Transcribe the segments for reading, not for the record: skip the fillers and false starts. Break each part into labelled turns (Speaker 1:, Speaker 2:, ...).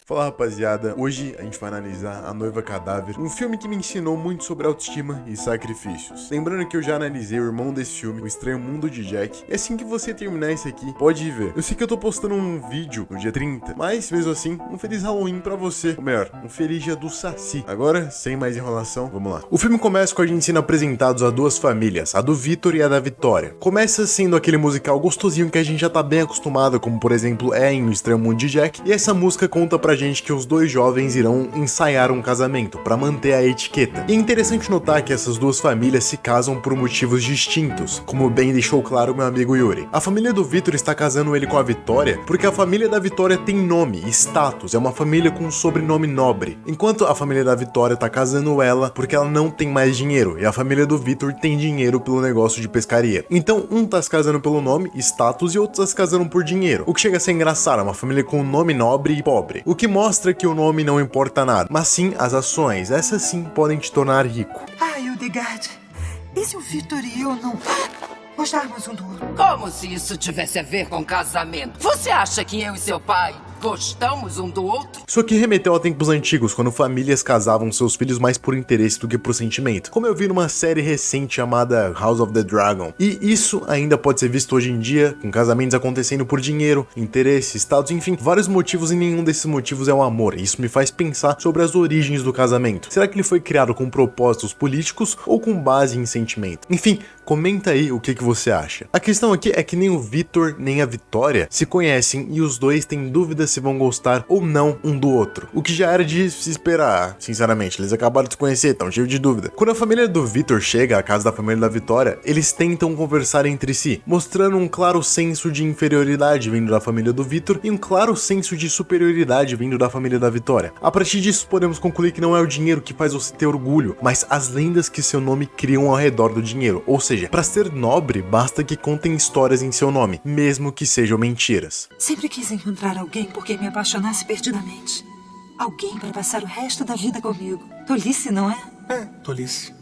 Speaker 1: Fala rapaziada, hoje a gente vai analisar A Noiva Cadáver, um filme que me ensinou muito sobre autoestima e sacrifícios. Lembrando que eu já analisei o irmão desse filme, O Estranho Mundo de Jack, e assim que você terminar esse aqui, pode ir ver. Eu sei que eu tô postando um vídeo no dia 30, mas mesmo assim, um feliz Halloween pra você, ou melhor, um feliz dia do Saci. Agora, sem mais enrolação, vamos lá. O filme começa com a gente sendo apresentados a duas famílias, a do Victor e a da Vitória. Começa sendo aquele musical gostosinho que a gente já tá bem acostumado, como por exemplo é em O Estranho Mundo de Jack, e essa música conta pra gente que os dois jovens irão ensaiar um casamento para manter a etiqueta. E é interessante notar que essas duas famílias se casam por motivos distintos, como bem deixou claro meu amigo Yuri. A família do Victor está casando ele com a Vitória porque a família da Vitória tem nome e status, é uma família com um sobrenome nobre, enquanto a família da Vitória está casando ela porque ela não tem mais dinheiro e a família do Victor tem dinheiro pelo negócio de pescaria. Então um tá se casando pelo nome, status, e outro tá se casando por dinheiro, o que chega a ser engraçado, é uma família com nome nobre e pobre, o que mostra que o nome não importa nada, mas sim as ações, essas sim podem te tornar rico.
Speaker 2: Ai, Hildegard, e se o Victor e eu não gostarmos um do outro?
Speaker 3: Como se isso tivesse a ver com casamento? Você acha que eu e seu pai gostamos um do outro?
Speaker 1: Isso aqui remeteu a tempos antigos, quando famílias casavam seus filhos mais por interesse do que por sentimento, como eu vi numa série recente chamada House of the Dragon. E isso ainda pode ser visto hoje em dia, com casamentos acontecendo por dinheiro, interesse, status, enfim, vários motivos, e nenhum desses motivos é o amor. E isso me faz pensar sobre as origens do casamento. Será que ele foi criado com propósitos políticos ou com base em sentimento? Enfim, comenta aí o que você acha. A questão aqui é que nem o Victor nem a Vitória se conhecem e os dois têm dúvidas se vão gostar ou não um do outro, o que já era de se esperar, sinceramente. Eles acabaram de se conhecer, tão cheio de dúvida. Quando a família do Victor chega à casa da família da Vitória, eles tentam conversar entre si, mostrando um claro senso de inferioridade vindo da família do Victor e um claro senso de superioridade vindo da família da Vitória. A partir disso, podemos concluir que não é o dinheiro que faz você ter orgulho, mas as lendas que seu nome criam ao redor do dinheiro. Ou seja, para ser nobre, basta que contem histórias em seu nome, mesmo que sejam mentiras.
Speaker 2: Sempre quis encontrar alguém por quem me apaixonasse perdidamente. Alguém para passar o resto da vida comigo. Tolice, não é?
Speaker 4: É, tolice.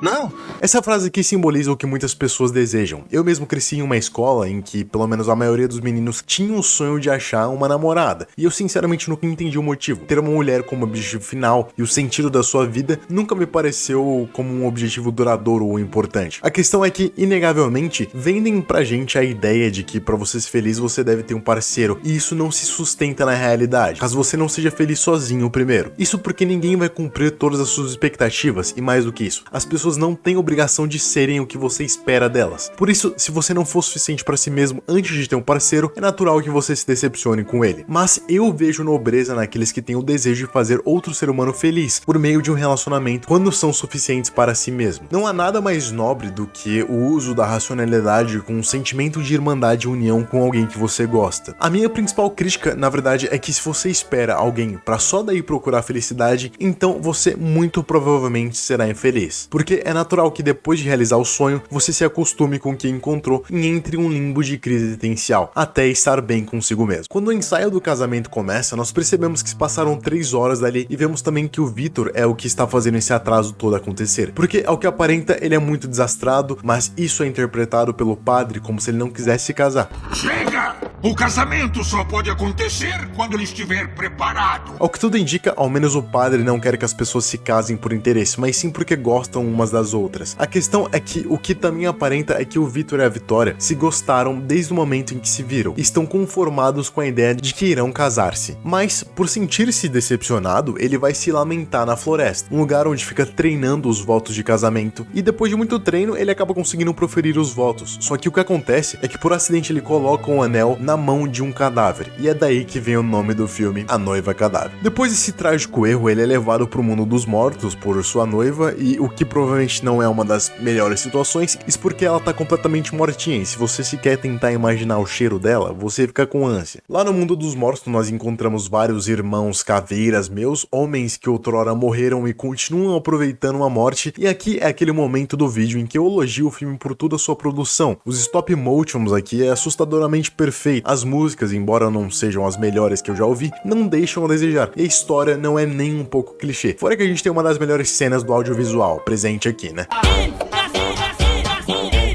Speaker 4: Não!
Speaker 1: Essa frase aqui simboliza o que muitas pessoas desejam. Eu mesmo cresci em uma escola em que, pelo menos a maioria dos meninos tinham o sonho de achar uma namorada. E eu sinceramente nunca entendi o motivo. Ter uma mulher como objetivo final e o sentido da sua vida nunca me pareceu como um objetivo duradouro ou importante. A questão é que, inegavelmente, vendem pra gente a ideia de que pra você ser feliz você deve ter um parceiro. E isso não se sustenta na realidade, caso você não seja feliz sozinho primeiro. Isso porque ninguém vai cumprir todas as suas expectativas, e mais do que isso, as pessoas não têm obrigação de serem o que você espera delas. Por isso, se você não for suficiente para si mesmo antes de ter um parceiro, é natural que você se decepcione com ele. Mas eu vejo nobreza naqueles que têm o desejo de fazer outro ser humano feliz por meio de um relacionamento quando são suficientes para si mesmo. Não há nada mais nobre do que o uso da racionalidade com um sentimento de irmandade e união com alguém que você gosta. A minha principal crítica, na verdade, é que se você espera alguém para só daí procurar felicidade, então você muito provavelmente será infeliz. Porque é natural que depois de realizar o sonho, você se acostume com o que encontrou e entre um limbo de crise existencial, até estar bem consigo mesmo. Quando o ensaio do casamento começa, nós percebemos que se passaram 3 horas dali e vemos também que o Victor é o que está fazendo esse atraso todo acontecer. Porque, ao que aparenta, ele é muito desastrado, mas isso é interpretado pelo padre como se ele não quisesse se casar.
Speaker 5: Chega! O casamento só pode acontecer quando ele estiver preparado.
Speaker 1: Ao que tudo indica, ao menos o padre não quer que as pessoas se casem por interesse, mas sim porque gostam umas das outras. A questão é que o que também aparenta é que o Victor e a Vitória se gostaram desde o momento em que se viram, e estão conformados com a ideia de que irão casar-se. Mas, por sentir-se decepcionado, ele vai se lamentar na floresta, um lugar onde fica treinando os votos de casamento, e depois de muito treino, ele acaba conseguindo proferir os votos. Só que o que acontece é que por acidente ele coloca um anel na mão de um cadáver, e é daí que vem o nome do filme, A Noiva Cadáver. Depois desse trágico erro, ele é levado pro mundo dos mortos por sua noiva, e o que provavelmente não é uma das melhores situações, isso porque ela tá completamente mortinha, e se você sequer tentar imaginar o cheiro dela, você fica com ânsia. Lá no mundo dos mortos, nós encontramos vários irmãos caveiras meus, homens que outrora morreram e continuam aproveitando a morte, e aqui é aquele momento do vídeo em que eu elogio o filme por toda a sua produção. Os stop motions aqui é assustadoramente perfeito, as músicas, embora não sejam as melhores que eu já ouvi, não deixam a desejar, e a história não é nem um pouco clichê. Fora que a gente tem uma das melhores cenas do audiovisual presente aqui, né?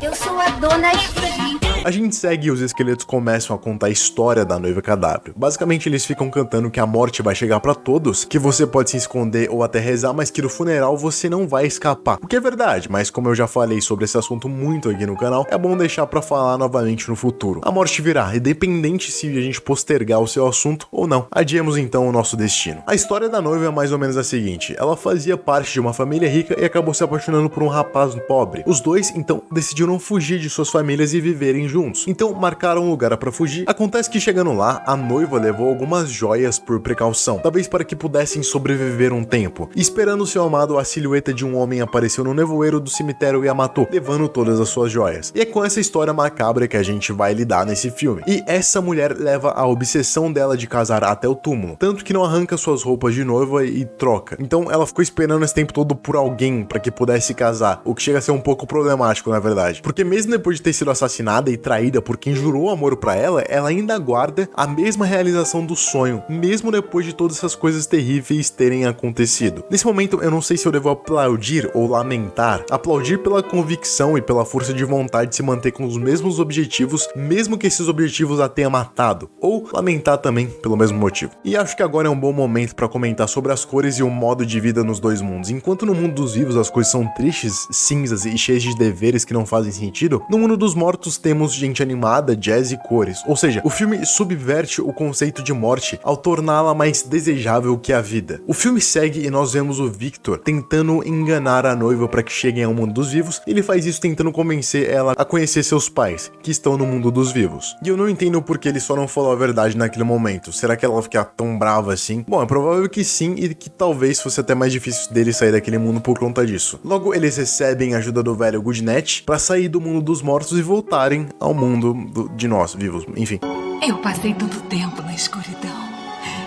Speaker 6: Eu sou a Dona Estri.
Speaker 1: A gente segue e os esqueletos começam a contar a história da noiva cadáver. Basicamente eles ficam cantando que a morte vai chegar pra todos, que você pode se esconder ou até rezar, mas que no funeral você não vai escapar. O que é verdade, mas como eu já falei sobre esse assunto muito aqui no canal, é bom deixar pra falar novamente no futuro. A morte virá, independente se a gente postergar o seu assunto ou não. Adiemos então o nosso destino. A história da noiva é mais ou menos a seguinte: ela fazia parte de uma família rica e acabou se apaixonando por um rapaz pobre. Os dois então decidiram fugir de suas famílias e viverem juntos. Então marcaram um lugar pra fugir. Acontece que chegando lá, a noiva levou algumas joias por precaução, talvez para que pudessem sobreviver um tempo. E esperando seu amado, a silhueta de um homem apareceu no nevoeiro do cemitério e a matou, levando todas as suas joias. E é com essa história macabra que a gente vai lidar nesse filme. E essa mulher leva a obsessão dela de casar até o túmulo, tanto que não arranca suas roupas de noiva e troca. Então ela ficou esperando esse tempo todo por alguém para que pudesse casar, o que chega a ser um pouco problemático, na verdade. Porque mesmo depois de ter sido assassinada e traída por quem jurou amor pra ela ainda guarda a mesma realização do sonho, mesmo depois de todas essas coisas terríveis terem acontecido. Nesse momento, eu não sei se eu devo aplaudir ou lamentar. Aplaudir pela convicção e pela força de vontade de se manter com os mesmos objetivos, mesmo que esses objetivos a tenha matado. Ou lamentar também pelo mesmo motivo. E acho que agora é um bom momento para comentar sobre as cores e o modo de vida nos dois mundos. Enquanto no mundo dos vivos as coisas são tristes, cinzas e cheias de deveres que não fazem sentido, no mundo dos mortos temos gente animada, jazz e cores. Ou seja, o filme subverte o conceito de morte ao torná-la mais desejável que a vida. O filme segue e nós vemos o Victor tentando enganar a noiva para que cheguem ao mundo dos vivos. Ele faz isso tentando convencer ela a conhecer seus pais, que estão no mundo dos vivos. E eu não entendo por que ele só não falou a verdade naquele momento. Será que ela fica tão brava assim? Bom, é provável que sim, e que talvez fosse até mais difícil dele sair daquele mundo por conta disso. Logo, eles recebem a ajuda do velho Goodnet para sair do mundo dos mortos e voltarem ao mundo de nós, vivos, enfim.
Speaker 2: Eu passei tanto tempo na escuridão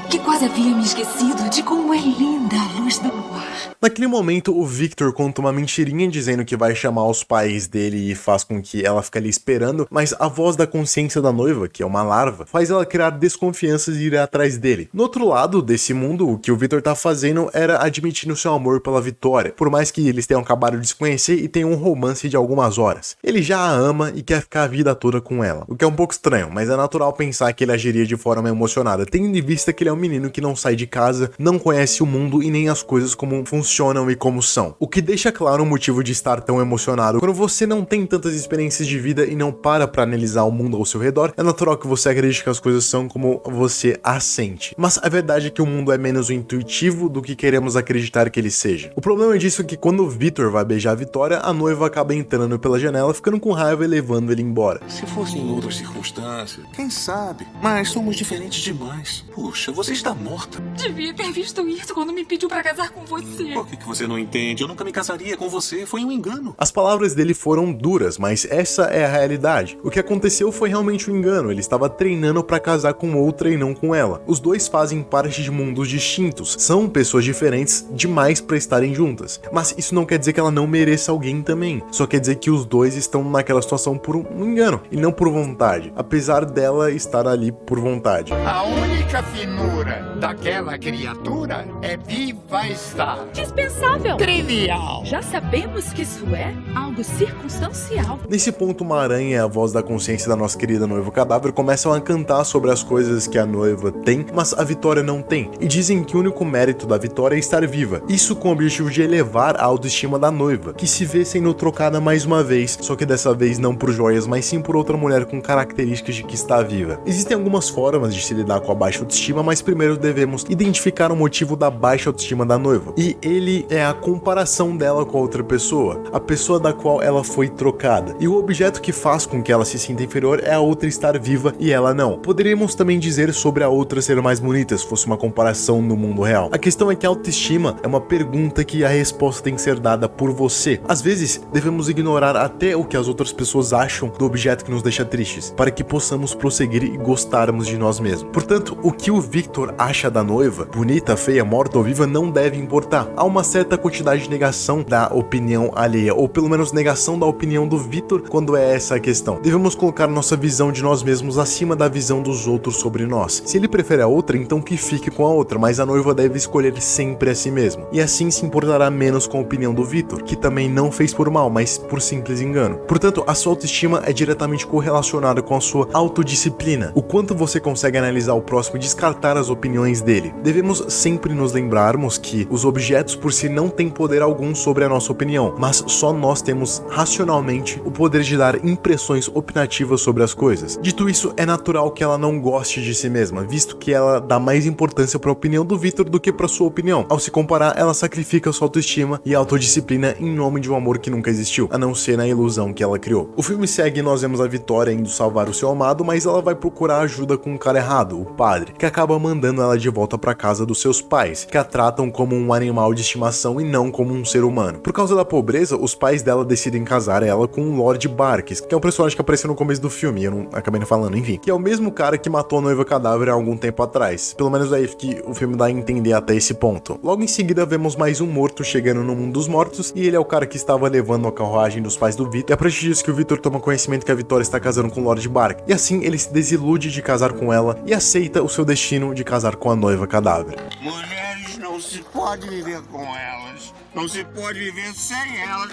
Speaker 2: que quase havia me esquecido de como é linda a luz do luar.
Speaker 1: Naquele momento, o Victor conta uma mentirinha dizendo que vai chamar os pais dele e faz com que ela fique ali esperando, mas a voz da consciência da noiva, que é uma larva, faz ela criar desconfianças e ir atrás dele. No outro lado desse mundo, o que o Victor tá fazendo era admitindo seu amor pela Vitória, por mais que eles tenham acabado de se conhecer e tenham um romance de algumas horas. Ele já a ama e quer ficar a vida toda com ela, o que é um pouco estranho, mas é natural pensar que ele agiria de forma emocionada, tendo em vista que ele é um menino que não sai de casa, não conhece o mundo e nem as coisas como funcionam e como são. O que deixa claro o motivo de estar tão emocionado. Quando você não tem tantas experiências de vida e não para pra analisar o mundo ao seu redor, é natural que você acredite que as coisas são como você as sente. Mas a verdade é que o mundo é menos intuitivo do que queremos acreditar que ele seja. O problema disso é que quando o Victor vai beijar a Vitória, a noiva acaba entrando pela janela, ficando com raiva e levando ele embora.
Speaker 4: Se fosse em outras circunstâncias, quem sabe? Mas somos diferentes demais. Puxa, você está morta.
Speaker 6: Devia ter visto isso quando me pediu pra casar com você.
Speaker 4: Por que você não entende? Eu nunca me casaria com você. Foi um engano.
Speaker 1: As palavras dele foram duras, mas essa é a realidade. O que aconteceu foi realmente um engano. Ele estava treinando pra casar com outra e não com ela. Os dois fazem parte de mundos distintos. São pessoas diferentes demais pra estarem juntas. Mas isso não quer dizer que ela não mereça alguém também. Só quer dizer que os dois estão naquela situação por um engano e não por vontade. Apesar dela estar ali por vontade.
Speaker 5: A única finura daquela criatura é viva estar.
Speaker 6: Dispensável.
Speaker 5: Trivial.
Speaker 6: Já sabemos que isso é algo circunstancial.
Speaker 1: Nesse ponto, uma aranha e a voz da consciência da nossa querida noiva cadáver começam a cantar sobre as coisas que a noiva tem, mas a Vitória não tem. E dizem que o único mérito da Vitória é estar viva. Isso com o objetivo de elevar a autoestima da noiva, que se vê sendo trocada mais uma vez, só que dessa vez não por joias, mas sim por outra mulher com características de que está viva. Existem algumas formas de se lidar com a baixa autoestima, mas primeiro devemos identificar o motivo da baixa autoestima da noiva. E ele é a comparação dela com a outra pessoa, a pessoa da qual ela foi trocada. E o objeto que faz com que ela se sinta inferior é a outra estar viva e ela não. Poderíamos também dizer sobre a outra ser mais bonita, se fosse uma comparação no mundo real. A questão é que a autoestima é uma pergunta que a resposta tem que ser dada por você. Às vezes, devemos ignorar até o que as outras pessoas acham do objeto que nos deixa tristes, para que possamos prosseguir e gostarmos de nós mesmos. Portanto, o que o Victor acha da noiva, bonita, feia, morta ou viva, não deve importar. há uma certa quantidade de negação da opinião alheia, ou pelo menos negação da opinião do Victor quando é essa a questão. Devemos colocar nossa visão de nós mesmos acima da visão dos outros sobre nós. Se ele prefere a outra, então que fique com a outra, mas a noiva deve escolher sempre a si mesma. E assim se importará menos com a opinião do Victor, que também não fez por mal, mas por simples engano. Portanto, a sua autoestima é diretamente correlacionada com a sua autodisciplina, o quanto você consegue analisar o próximo e descartar as opiniões dele. Devemos sempre nos lembrarmos que os objetos por si não têm poder algum sobre a nossa opinião, mas só nós temos racionalmente o poder de dar impressões opinativas sobre as coisas. Dito isso, é natural que ela não goste de si mesma, visto que ela dá mais importância para a opinião do Victor do que para sua opinião. Ao se comparar, ela sacrifica sua autoestima e autodisciplina em nome de um amor que nunca existiu, a não ser na ilusão que ela criou. O filme segue e nós vemos a Vitória indo salvar o seu amado, mas ela vai procurar ajuda com um cara errado, o padre, que acaba mandando ela de volta para casa dos seus pais, que a tratam como um animal de estimação e não como um ser humano. Por causa da pobreza, os pais dela decidem casar ela com o Lord Barkis, que é um personagem que apareceu no começo do filme, eu não acabei não falando, enfim, que é o mesmo cara que matou a noiva cadáver há algum tempo atrás. Pelo menos é isso que o filme dá a entender até esse ponto. Logo em seguida vemos mais um morto chegando no mundo dos mortos, e ele é o cara que estava levando a carruagem dos pais do Victor, e é a partir disso que o Victor toma conhecimento que a Vitória está casando com o Lord Barkis, e assim ele se desilude de casar com ela e aceita o seu destino de casar com a noiva cadáver.
Speaker 5: Mulheres não se pode viver com elas. Não se pode viver sem elas.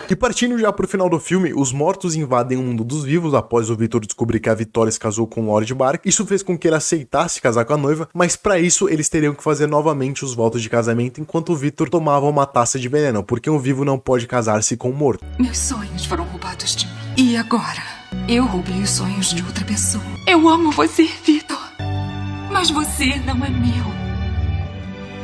Speaker 1: E partindo já pro final do filme, os mortos invadem o mundo dos vivos após o Victor descobrir que a Vitória se casou com o Lord Barkis. Isso fez com que ele aceitasse casar com a noiva, mas para isso eles teriam que fazer novamente os votos de casamento enquanto o Victor tomava uma taça de veneno, porque um vivo não pode casar-se com um morto.
Speaker 2: Meus sonhos foram roubados de mim. E agora? Eu roubei os sonhos de outra pessoa. Eu amo você, Victor. Mas você não é meu.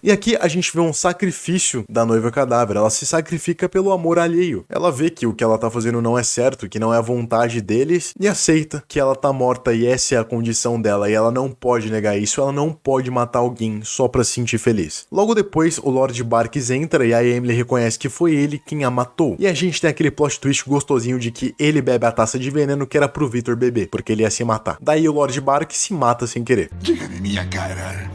Speaker 1: E aqui a gente vê um sacrifício da noiva cadáver. Ela se sacrifica pelo amor alheio. Ela vê que o que ela tá fazendo não é certo, que não é a vontade deles, e aceita que ela tá morta e essa é a condição dela, e ela não pode negar isso, ela não pode matar alguém só pra se sentir feliz. Logo depois, o Lord Barkis entra e a Emily reconhece que foi ele quem a matou. E a gente tem aquele plot twist gostosinho de que ele bebe a taça de veneno que era pro Victor beber, porque ele ia se matar. Daí o Lord Barkis se mata sem querer.
Speaker 5: Diga-me, minha cara.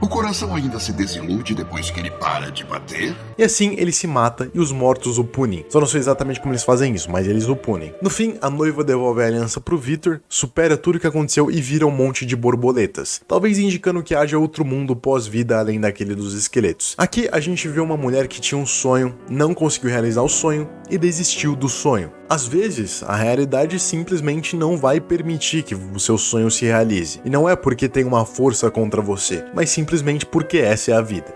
Speaker 5: O coração ainda se desilude depois que ele para de bater?
Speaker 1: E assim ele se mata e os mortos o punem. Só não sei exatamente como eles fazem isso, mas eles o punem. No fim, a noiva devolve a aliança pro Victor, supera tudo o que aconteceu e vira um monte de borboletas, talvez indicando que haja outro mundo pós-vida além daquele dos esqueletos. Aqui a gente vê uma mulher que tinha um sonho, não conseguiu realizar o sonho e desistiu do sonho. Às vezes, a realidade simplesmente não vai permitir que o seu sonho se realize. E não é porque tem uma força contra você, mas simplesmente porque essa é a vida.